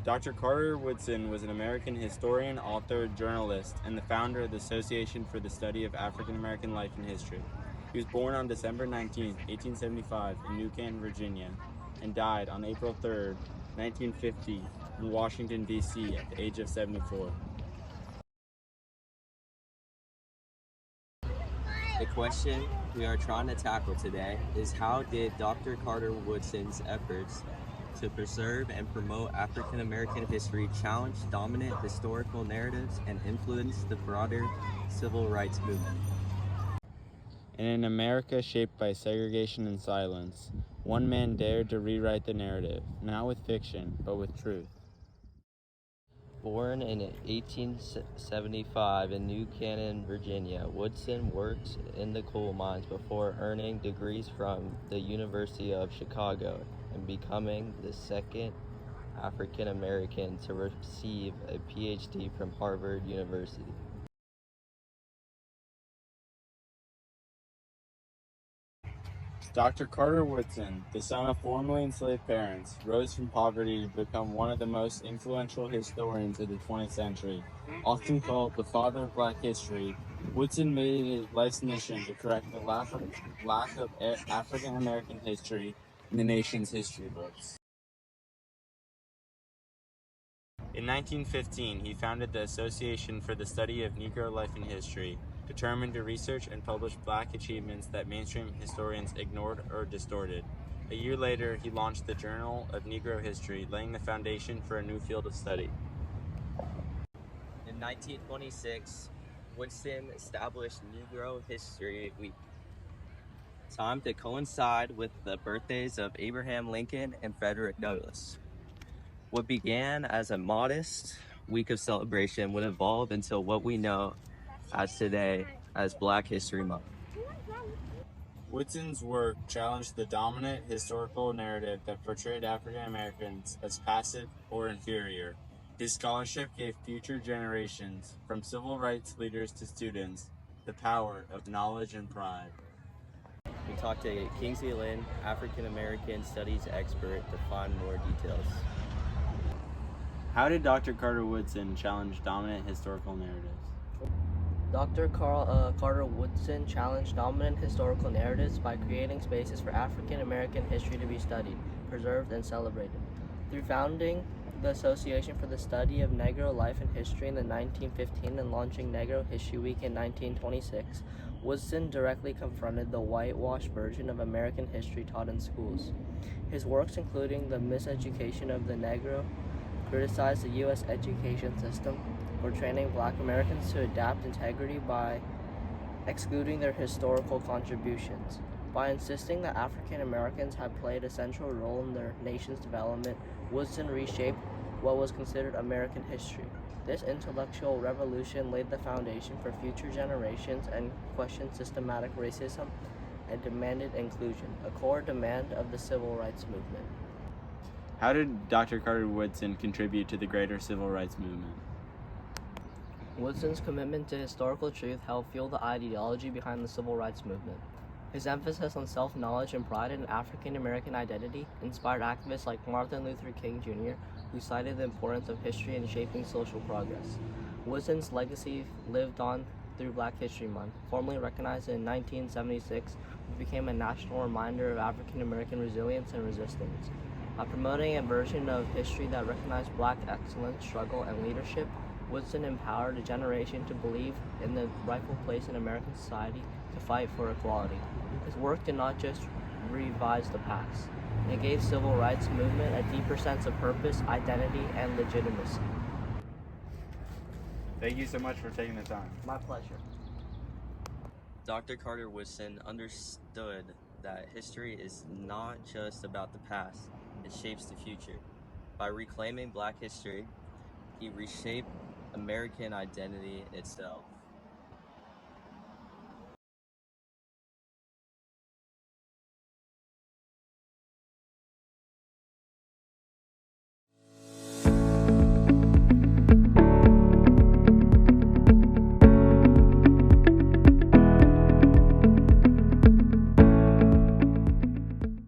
Dr. Carter Woodson was an American historian, author, journalist, and the founder of the Association for the Study of African American Life and History. He was born on December 19, 1875, in New Canton, Virginia, and died on April 3, 1950, in Washington, D.C., at the age of 74. The question we are trying to tackle today is, how did Dr. Carter Woodson's efforts to preserve and promote African American history challenge dominant historical narratives and influence the broader civil rights movement? In an America shaped by segregation and silence, one man dared to rewrite the narrative, not with fiction, but with truth. Born in 1875 in New Canton, Virginia, Woodson worked in the coal mines before earning degrees from the University of Chicago and becoming the second African American to receive a PhD from Harvard University. Dr. Carter Woodson, the son of formerly enslaved parents, rose from poverty to become one of the most influential historians of the 20th century. Often called the father of Black history, Woodson made it his life's mission to correct the lack of African American history in the nation's history books. In 1915, he founded the Association for the Study of Negro Life and History, determined to research and publish Black achievements that mainstream historians ignored or distorted. A year later, he launched the Journal of Negro History, laying the foundation for a new field of study. In 1926, Woodson established Negro History Week, timed to coincide with the birthdays of Abraham Lincoln and Frederick Douglass. What began as a modest week of celebration would evolve into what we know as today as Black History Month. Woodson's work challenged the dominant historical narrative that portrayed African Americans as passive or inferior. His scholarship gave future generations, from civil rights leaders to students, the power of knowledge and pride. We talked to Kingsley Lynn, African American Studies expert, to find more details. How did Dr. Carter Woodson challenge dominant historical narratives? Dr. Carter Woodson challenged dominant historical narratives by creating spaces for African American history to be studied, preserved, and celebrated. Through founding the Association for the Study of Negro Life and History in 1915 and launching Negro History Week in 1926, Woodson directly confronted the whitewashed version of American history taught in schools. His works, including The Miseducation of the Negro, criticized the U.S. education system for training Black Americans to adapt integrity by excluding their historical contributions. By insisting that African Americans had played a central role in their nation's development, Woodson reshaped what was considered American history. This intellectual revolution laid the foundation for future generations and questioned systematic racism and demanded inclusion, a core demand of the civil rights movement. How did Dr. Carter Woodson contribute to the greater civil rights movement? Woodson's commitment to historical truth helped fuel the ideology behind the civil rights movement. His emphasis on self-knowledge and pride in African American identity inspired activists like Martin Luther King Jr., who cited the importance of history in shaping social progress. Woodson's legacy lived on through Black History Month, formally recognized in 1976, which became a national reminder of African American resilience and resistance. By promoting a version of history that recognized Black excellence, struggle, and leadership, Woodson empowered a generation to believe in the rightful place in American society to fight for equality. His work did not just revise the past. It gave civil rights movement a deeper sense of purpose, identity, and legitimacy. Thank you so much for taking the time. My pleasure. Dr. Carter Woodson understood that history is not just about the past, it shapes the future. By reclaiming Black history, he reshaped American identity itself.